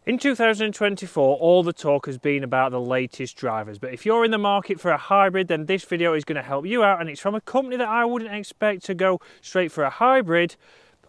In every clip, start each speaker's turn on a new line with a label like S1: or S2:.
S1: In 2024, all the talk has been about the latest drivers, but if you're in the market for a hybrid, then this video is going to help you out, and it's from a company that I wouldn't expect to go straight for a hybrid.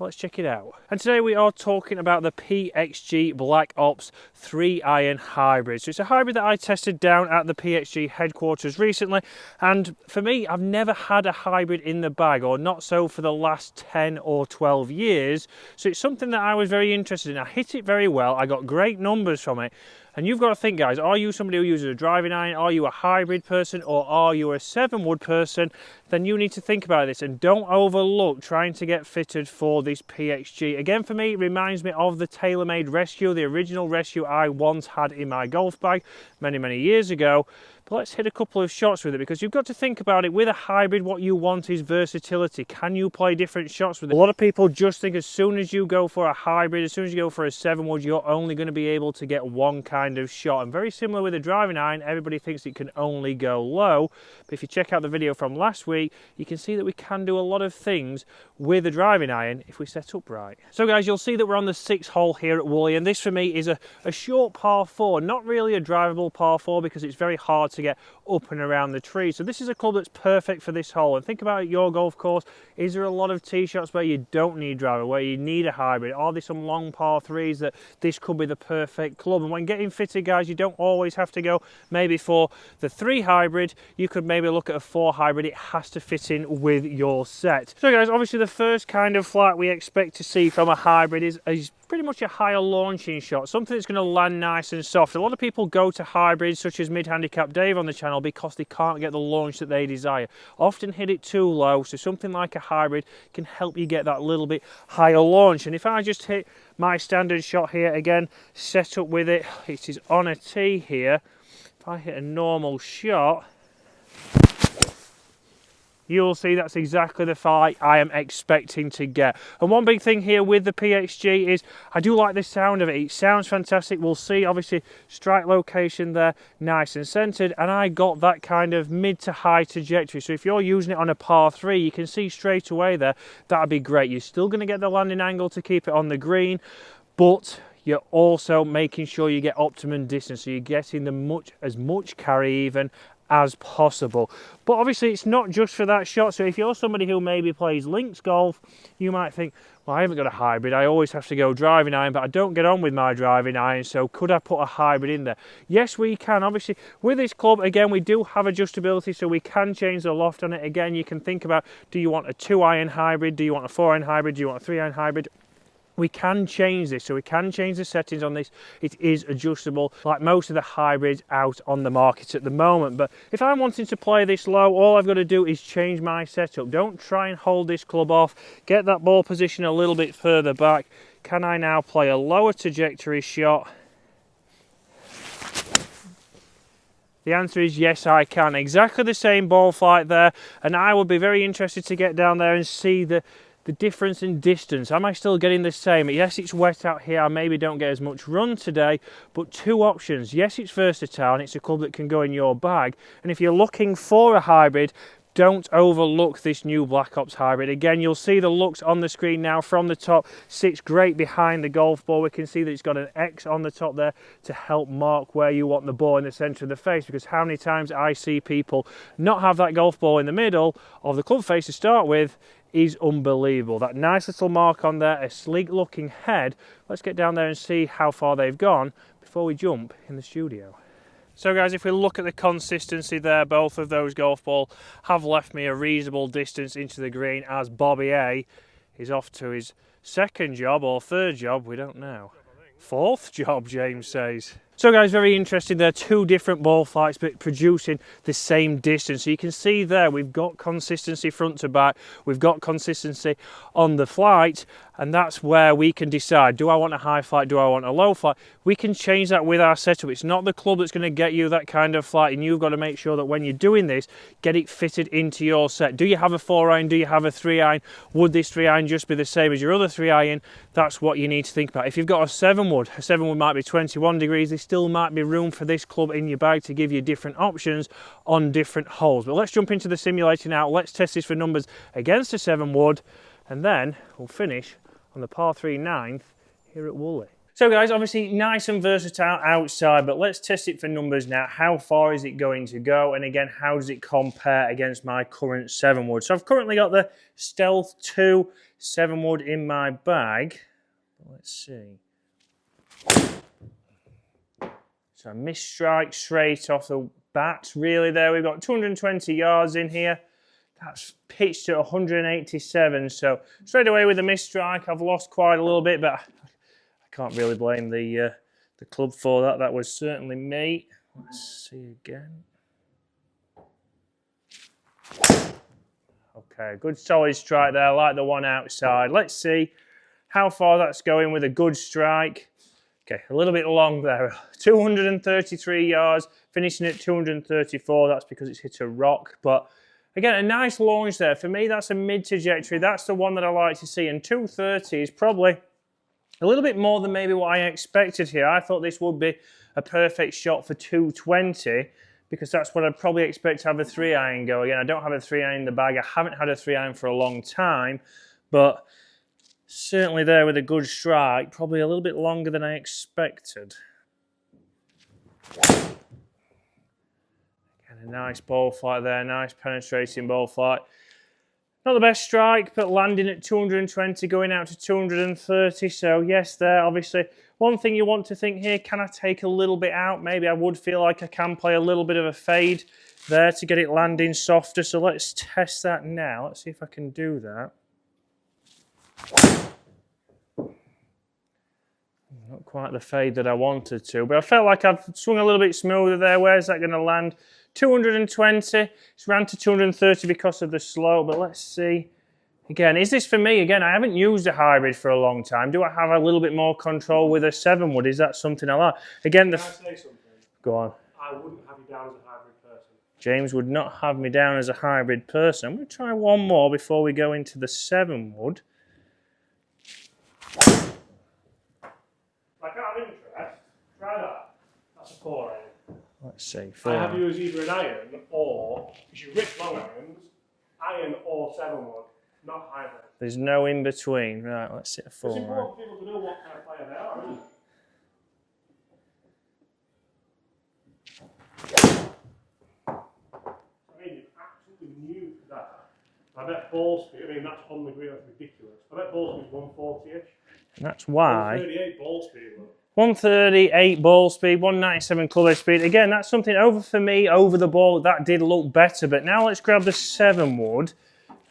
S1: Let's check it out. And today we are talking about the PXG Black Ops 3-iron hybrid. So it's a hybrid that I tested down at the PXG headquarters recently, and for me, I've never had a hybrid in the bag, or not so for the last 10 or 12 years. So it's something that I was very interested in. I hit it very well, I got great numbers from it. And you've got to think, guys, are you somebody who uses a driving iron? Are you a hybrid person, or are you a 7-wood person? Then you need to think about this and don't overlook trying to get fitted for this PXG. Again, for me, it reminds me of the TaylorMade Rescue, the original Rescue I once had in my golf bag many years ago. But let's hit a couple of shots with it, because you've got to think about it. With a hybrid, what you want is versatility. Can you play different shots with it? A lot of people just think as soon as you go for a hybrid, as soon as you go for a 7-wood, you're only going to be able to get one kind of shot. And very similar with a driving iron, everybody thinks it can only go low. But if you check out the video from last week, you can see that we can do a lot of things with a driving iron if we set up right. So guys, you'll see that we're on the 6th hole here at Woolley, and this for me is a short par 4, not really a drivable par 4 because it's very hard to get up and around the tree. So this is a club that's perfect for this hole. And think about your golf course. Is there a lot of tee shots where you don't need driver, where you need a hybrid? Are there some long par 3s that this could be the perfect club? And when getting fitted, guys, you don't always have to go maybe for the 3 hybrid. You could maybe look at a 4 hybrid. It has to fit in with your set. So guys, obviously the first kind of flight we expect to see from a hybrid is pretty much a higher launching shot, something that's going to land nice and soft. A lot of people go to hybrids such as mid-handicap Dave on the channel because they can't get the launch that they desire. Often hit it too low, so something like a hybrid can help you get that little bit higher launch. And if I just hit my standard shot here, again, set up with it, it is on a tee here. If I hit a normal shot, you'll see that's exactly the flight I am expecting to get. And one big thing here with the PXG is I do like the sound of it. It sounds fantastic. We'll see, obviously, strike location there, nice and centered. And I got that kind of mid to high trajectory. So if you're using it on a par 3, you can see straight away there, that'd be great. You're still going to get the landing angle to keep it on the green, but you're also making sure you get optimum distance. So you're getting as much carry even as possible. But obviously it's not just for that shot. So if you're somebody who maybe plays links golf, you might think, well, I haven't got a hybrid, I always have to go driving iron, but I don't get on with my driving iron, so could I put a hybrid in there? Yes, we can. Obviously with this club, again, we do have adjustability, so we can change the loft on it. Again, you can think about, do you want a 2-iron hybrid, do you want a 4-iron hybrid, do you want a 3-iron hybrid? We can change this, so we can change the settings on this. It is adjustable, like most of the hybrids out on the market at the moment. But if I'm wanting to play this low, all I've got to do is change my setup. Don't try and hold this club off. Get that ball position a little bit further back. Can I now play a lower trajectory shot? The answer is yes, I can. Exactly the same ball flight there, and I would be very interested to get down there and see the difference in distance. Am I still getting the same? Yes, it's wet out here. I maybe don't get as much run today, but 2 options. Yes, it's versatile and it's a club that can go in your bag. And if you're looking for a hybrid, don't overlook this new Black Ops hybrid. Again, you'll see the looks on the screen now from the top. Sits great behind the golf ball. We can see that it's got an X on the top there to help mark where you want the ball in the center of the face, because how many times I see people not have that golf ball in the middle of the club face to start with is unbelievable. That nice little mark on there, a sleek looking head. Let's get down there and see how far they've gone before we jump in the studio. So guys, if we look at the consistency there, both of those golf balls have left me a reasonable distance into the green, as Bobby A is off to his 2nd job or 3rd job, we don't know. 4th job, James says. So guys, very interesting. There are 2 different ball flights but producing the same distance. So you can see there we've got consistency front to back, we've got consistency on the flight, and that's where we can decide, do I want a high flight, do I want a low flight? We can change that with our setup. It's not the club that's going to get you that kind of flight, and you've got to make sure that when you're doing this, get it fitted into your set. Do you have a 4-iron? Do you have a 3-iron? Would this 3-iron just be the same as your other 3-iron? That's what you need to think about. If you've got a 7-wood might be 21 degrees. There still might be room for this club in your bag to give you different options on different holes. But let's jump into the simulator now. Let's test this for numbers against a 7-wood, and then we'll finish on the par 3 9th here at Woolley. So guys, obviously nice and versatile outside, but let's test it for numbers now. How far is it going to go? And again, how does it compare against my current 7-wood? So I've currently got the Stealth 2 7-wood in my bag. Let's see. So a missed strike straight off the bat, really there. We've got 220 yards in here. That's pitched at 187, so straight away with a missed strike, I've lost quite a little bit, but I can't really blame the club for that. That was certainly me. Let's see again. Okay, good solid strike there. I like the one outside. Let's see how far that's going with a good strike. Okay, a little bit long there. 233 yards, finishing at 234. That's because it's hit a rock. But again, a nice launch there. For me, that's a mid-trajectory. That's the one that I like to see. And 230 is probably a little bit more than maybe what I expected here. I thought this would be a perfect shot for 220 because that's what I'd probably expect to have a 3-iron go. Again, I don't have a 3-iron in the bag. I haven't had a 3-iron for a long time, but certainly there with a good strike, probably a little bit longer than I expected. Again, a nice ball flight there, nice penetrating ball flight. Not the best strike, but landing at 220, going out to 230. So yes, there, obviously, one thing you want to think here, can I take a little bit out? Maybe I would feel like I can play a little bit of a fade there to get it landing softer. So let's test that now. Let's see if I can do that. Not quite the fade that I wanted to, but I felt like I've swung a little bit smoother there. Where's that going to land? 220. It's ran to 230 because of the slope, but let's see. Again, is this for me? Again, I haven't used a hybrid for a long time. Do I have a little bit more control with a 7-wood? Is that something I like? Again,
S2: Can I say something?
S1: Go on.
S2: I wouldn't have you down as a hybrid person.
S1: James would not have me down as a hybrid person. I'm going to try one more before we go into the 7-wood.
S2: Like out of interest, try that. That's a 4-iron.
S1: Let's see.
S2: I have used either an iron or, if you rip long irons, iron or 7-wood, not hybrid.
S1: There's no in between. Right, let's hit a 4.
S2: It's important for people to know what kind of player they are, isn't it? I mean, you're absolutely new to that. I bet ball speed, I mean, that's on the green, that's ridiculous. I bet ball speed is 140-ish.
S1: And that's why.
S2: 138 ball speed, look.
S1: 138 ball speed, 197 club head speed. Again, that's something over for me, over the ball. That did look better. But now let's grab the 7-wood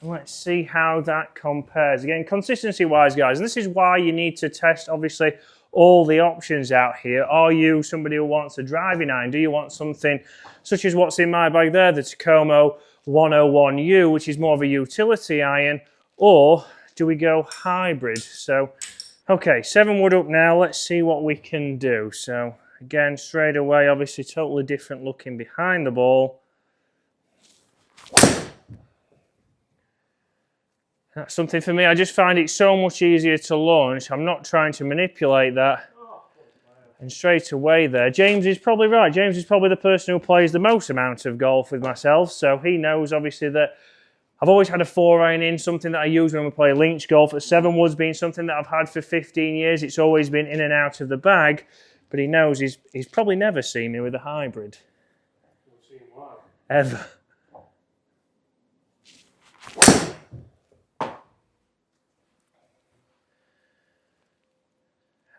S1: and let's see how that compares. Again, consistency-wise, guys, and this is why you need to test, obviously, all the options out here. Are you somebody who wants a driving iron? Do you want something such as what's in my bag there, the Tacoma 101U, which is more of a utility iron, or do we go hybrid? So, okay, 7-wood up now. Let's see what we can do. So, again, straight away, obviously totally different looking behind the ball. That's something for me. I just find it so much easier to launch. I'm not trying to manipulate that. And straight away there, James is probably right. James is probably the person who plays the most amount of golf with myself. So he knows, obviously, that I've always had a 4-iron in, something that I use when we play links golf. A 7-wood's been something that I've had for 15 years. It's always been in and out of the bag. But he knows he's probably never seen me with a hybrid. Ever.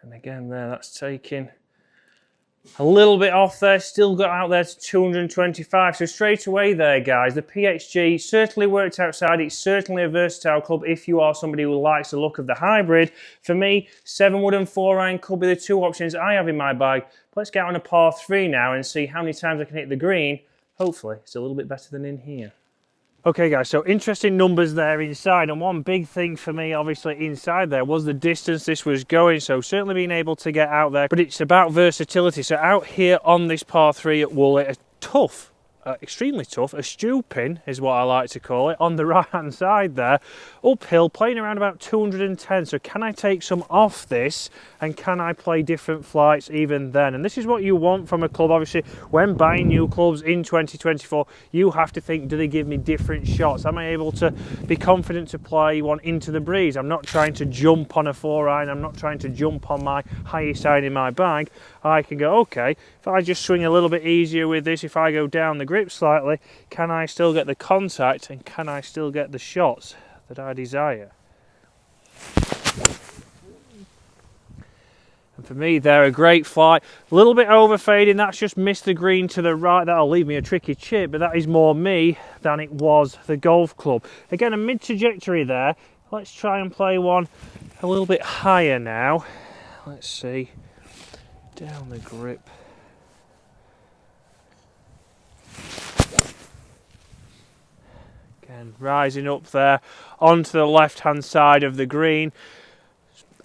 S1: And again there, that's taking a little bit off there, still got out there to 225. So straight away there, guys, the PXG certainly worked outside. It's certainly a versatile club if you are somebody who likes the look of the hybrid. For me, 7-wood and 4-iron could be the two options I have in my bag. But let's get on a par 3 now and see how many times I can hit the green. Hopefully, it's a little bit better than in here. Okay guys, so interesting numbers there inside, and one big thing for me obviously inside there was the distance this was going, so certainly being able to get out there, but it's about versatility. So out here on this par 3 at Woolwich, a extremely tough, a stooping is what I like to call it, on the right hand side there, uphill, playing around about 210. So can I take some off this, and can I play different flights even then? And this is what you want from a club. Obviously, when buying new clubs in 2024, you have to think, do they give me different shots? Am I able to be confident to play one into the breeze? I'm not trying to jump on a 4-iron, I'm not trying to jump on my highest iron in my bag. I can go, okay, if I just swing a little bit easier with this, if I go down the grip slightly, can I still get the contact, and can I still get the shots that I desire? And for me, they're a great flight. A little bit over fading, that's just missed the green to the right. That'll leave me a tricky chip, but that is more me than it was the golf club. Again, a mid trajectory there. Let's try and play one a little bit higher now. Let's see. Down the grip. Again, rising up there onto the left hand side of the green.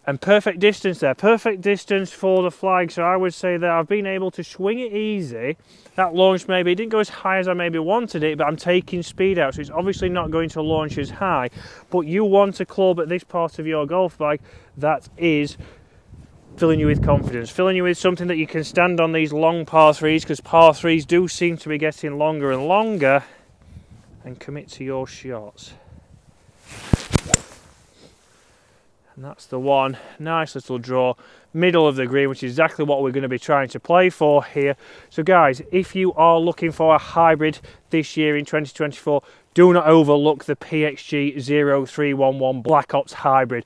S1: And perfect distance there, perfect distance for the flag. So I would say that I've been able to swing it easy. That launch maybe didn't go as high as I maybe wanted it, but I'm taking speed out, so it's obviously not going to launch as high. But you want a club at this part of your golf bag that is filling you with confidence, filling you with something that you can stand on these long par threes, because par threes do seem to be getting longer and longer, and commit to your shots. And that's the one. Nice little draw, middle of the green, which is exactly what we're going to be trying to play for here. So guys, if you are looking for a hybrid this year in 2024, do not overlook the PXG 0311 Black Ops Hybrid.